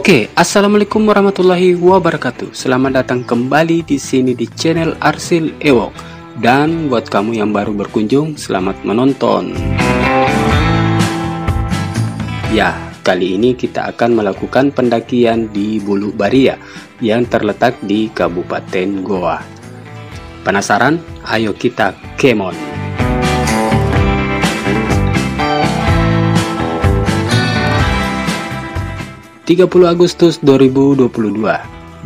Assalamualaikum warahmatullahi wabarakatuh. Selamat datang kembali di sini di channel Arsil Ewok. Dan buat kamu yang baru berkunjung, selamat menonton. Ya, kali ini kita akan melakukan pendakian di Bulu Baria yang terletak di Kabupaten Goa. Penasaran? Ayo kita kemon. 30 Agustus 2022,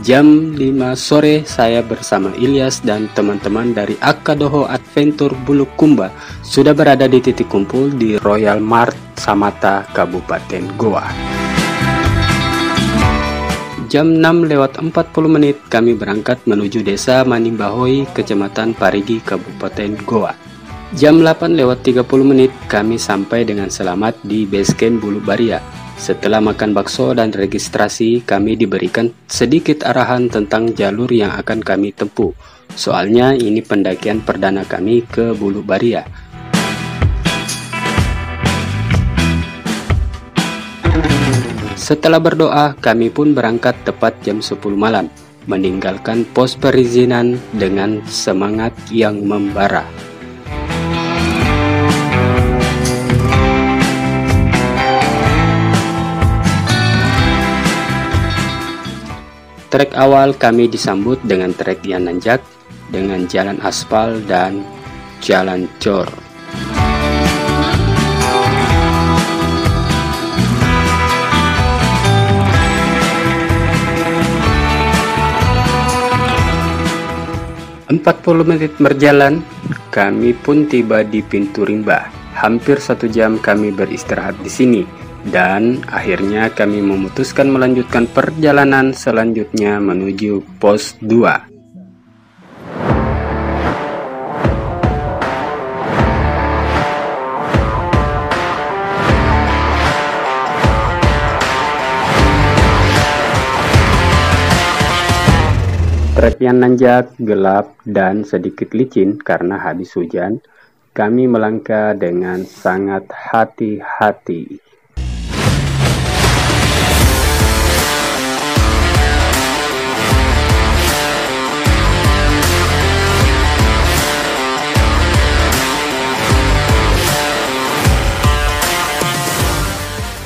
jam 5 sore, saya bersama Ilyas dan teman-teman dari Akadoho Adventure Bulukumba sudah berada di titik kumpul di Royal Mart Samata, Kabupaten Goa. Jam 6:40 kami berangkat menuju desa Manimbahoi, Kecamatan Parigi, Kabupaten Goa. Jam 8:30 kami sampai dengan selamat di basecamp Bulu Baria. Setelah makan bakso dan registrasi, kami diberikan sedikit arahan tentang jalur yang akan kami tempuh. Soalnya ini pendakian perdana kami ke Bulu Baria. Setelah berdoa, kami pun berangkat tepat jam 10 malam, meninggalkan pos perizinan dengan semangat yang membara. Trek awal kami disambut dengan trek yang nanjak, dengan jalan aspal dan jalan cor. Empat 40 menit berjalan, kami pun tiba di pintu rimba. Hampir 1 jam kami beristirahat di sini. Dan akhirnya kami memutuskan melanjutkan perjalanan selanjutnya menuju pos 2. Trek yang nanjak, gelap, dan sedikit licin karena habis hujan. Kami melangkah dengan sangat hati-hati.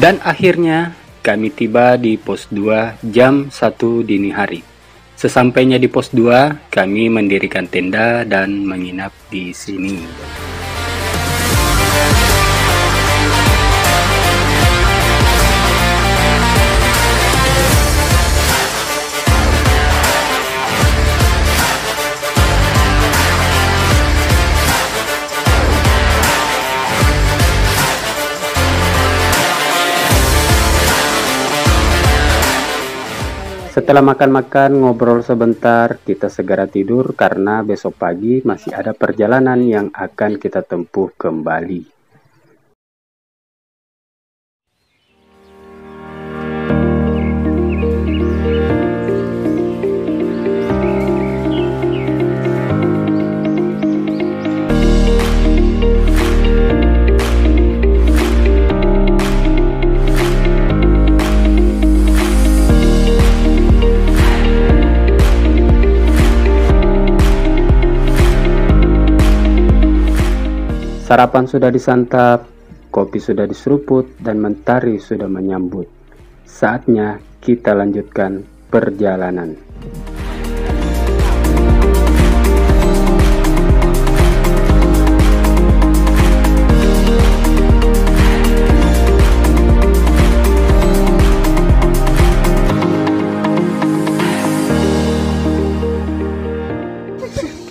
Dan akhirnya kami tiba di pos 2 jam 1 dini hari. Sesampainya di pos 2, kami mendirikan tenda dan menginap di sini. Setelah makan-makan, ngobrol sebentar, kita segera tidur karena besok pagi masih ada perjalanan yang akan kita tempuh kembali. Sarapan sudah disantap, kopi sudah diseruput, dan mentari sudah menyambut. Saatnya kita lanjutkan perjalanan.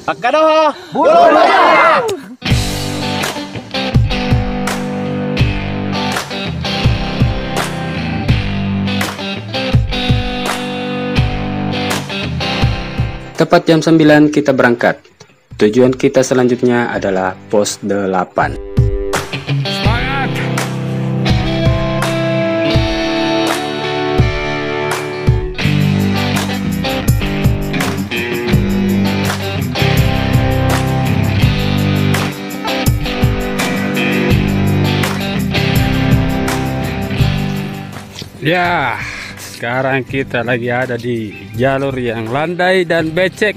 Akadoho Bulu Baria. Tepat jam 9 kita berangkat. Tujuan kita selanjutnya adalah pos 8. Semangat. Ya, Sekarang kita lagi ada di jalur yang landai dan becek.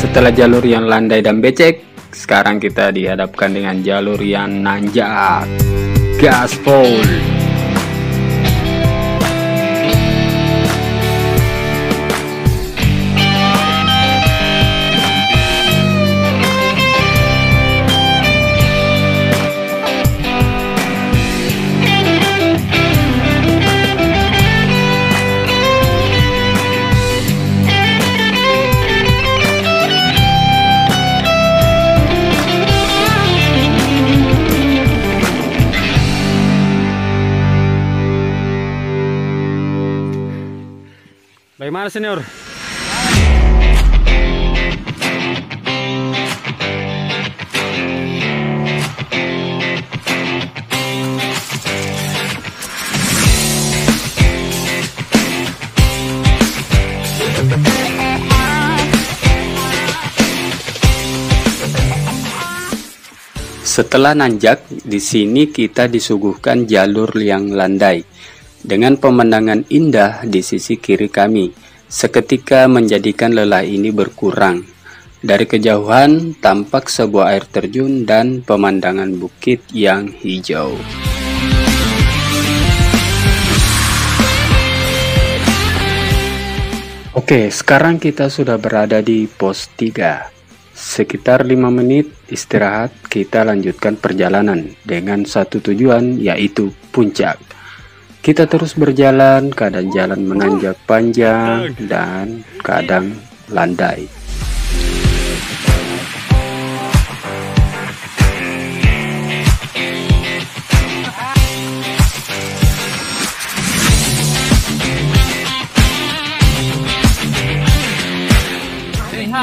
Setelah jalur yang landai dan becek, sekarang kita dihadapkan dengan jalur yang nanjak. Gaspol. Bagaimana senior? Setelah nanjak, di sini kita disuguhkan jalur yang landai dengan pemandangan indah di sisi kiri kami, seketika menjadikan lelah ini berkurang. Dari kejauhan tampak sebuah air terjun dan pemandangan bukit yang hijau. Oke, sekarang kita sudah berada di pos 3. Sekitar 5 menit istirahat, kita lanjutkan perjalanan dengan satu tujuan, yaitu puncak. Kita terus berjalan, kadang jalan menanjak panjang dan kadang landai.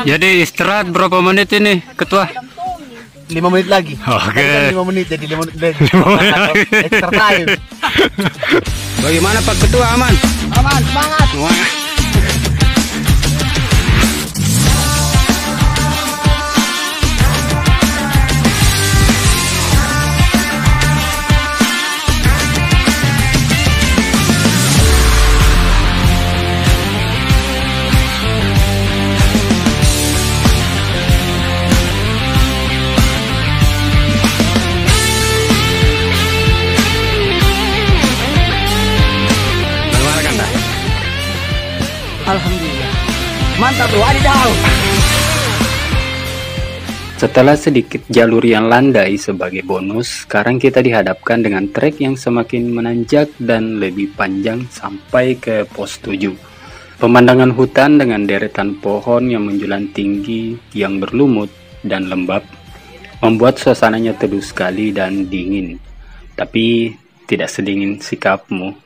Jadi istirahat berapa menit ini, Ketua? 5 menit lagi. Oke. 5 menit jadi 5 menit lagi. Extra time. Bagaimana Pak Ketua, aman? Aman, semangat. Wah. Alhamdulillah. Mantap bro, adidaw. Setelah sedikit jalur yang landai sebagai bonus, sekarang kita dihadapkan dengan trek yang semakin menanjak dan lebih panjang sampai ke pos 7. Pemandangan hutan dengan deretan pohon yang menjulang tinggi yang berlumut dan lembab membuat suasananya teduh sekali dan dingin. Tapi tidak sedingin sikapmu.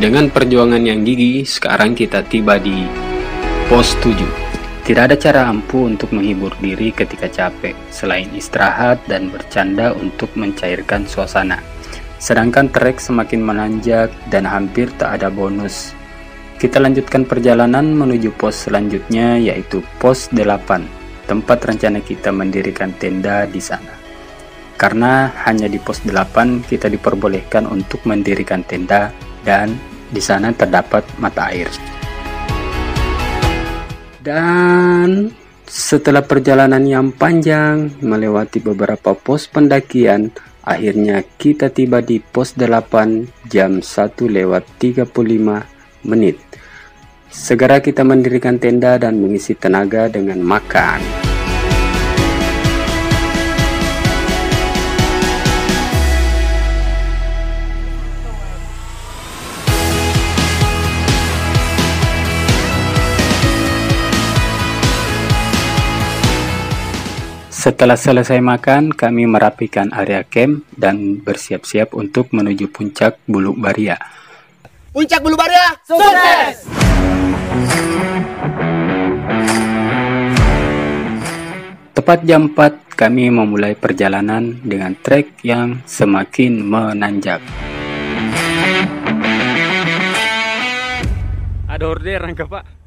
Dengan perjuangan yang gigih, sekarang kita tiba di pos 7. Tidak ada cara ampuh untuk menghibur diri ketika capek, selain istirahat dan bercanda untuk mencairkan suasana. Sedangkan trek semakin menanjak dan hampir tak ada bonus. Kita lanjutkan perjalanan menuju pos selanjutnya, yaitu pos 8, tempat rencana kita mendirikan tenda di sana. Karena hanya di pos 8 kita diperbolehkan untuk mendirikan tenda dan di sana terdapat mata air. Dan Setelah perjalanan yang panjang, melewati beberapa pos pendakian, akhirnya kita tiba di pos 8 jam 1:35. Segera kita mendirikan tenda dan mengisi tenaga dengan makan. Setelah selesai makan, kami merapikan area camp dan bersiap-siap untuk menuju puncak Bulu Baria. Puncak Bulu Baria, sukses! Tepat jam 4, kami memulai perjalanan dengan trek yang semakin menanjak. Ada orderan kah, Pak?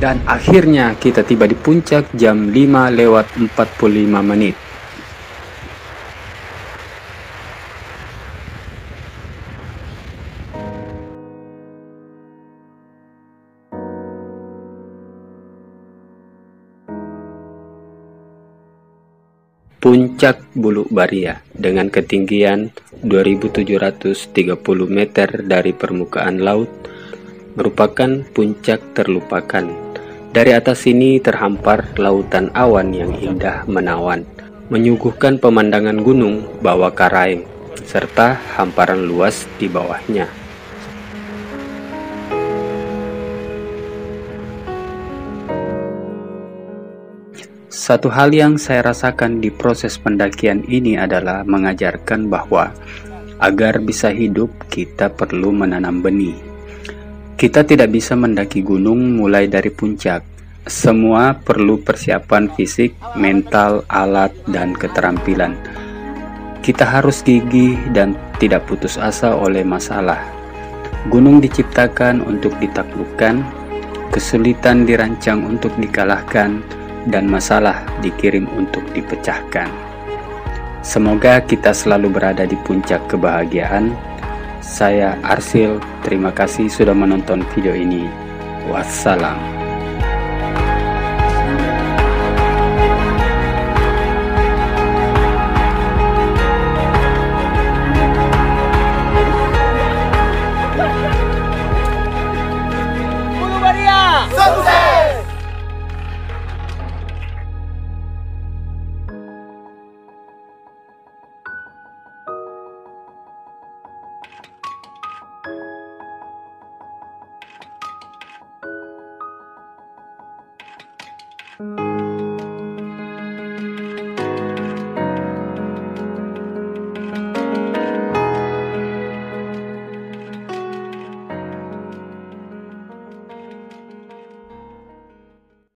Dan akhirnya kita tiba di puncak jam 5:45. Puncak Bulu Baria dengan ketinggian 2.730 meter dari permukaan laut merupakan puncak terlupakan. Dari atas sini terhampar lautan awan yang indah menawan, menyuguhkan pemandangan gunung bawah Karaeng, serta hamparan luas di bawahnya. Satu hal yang saya rasakan di proses pendakian ini adalah mengajarkan bahwa agar bisa hidup, kita perlu menanam benih. Kita tidak bisa mendaki gunung mulai dari puncak. Semua perlu persiapan fisik, mental, alat, dan keterampilan. Kita harus gigih dan tidak putus asa oleh masalah. Gunung diciptakan untuk ditaklukkan, kesulitan dirancang untuk dikalahkan, dan masalah dikirim untuk dipecahkan. Semoga kita selalu berada di puncak kebahagiaan. Saya Arsil, terima kasih sudah menonton video ini. Wassalam. Bulu Baria, sukses! Thank you.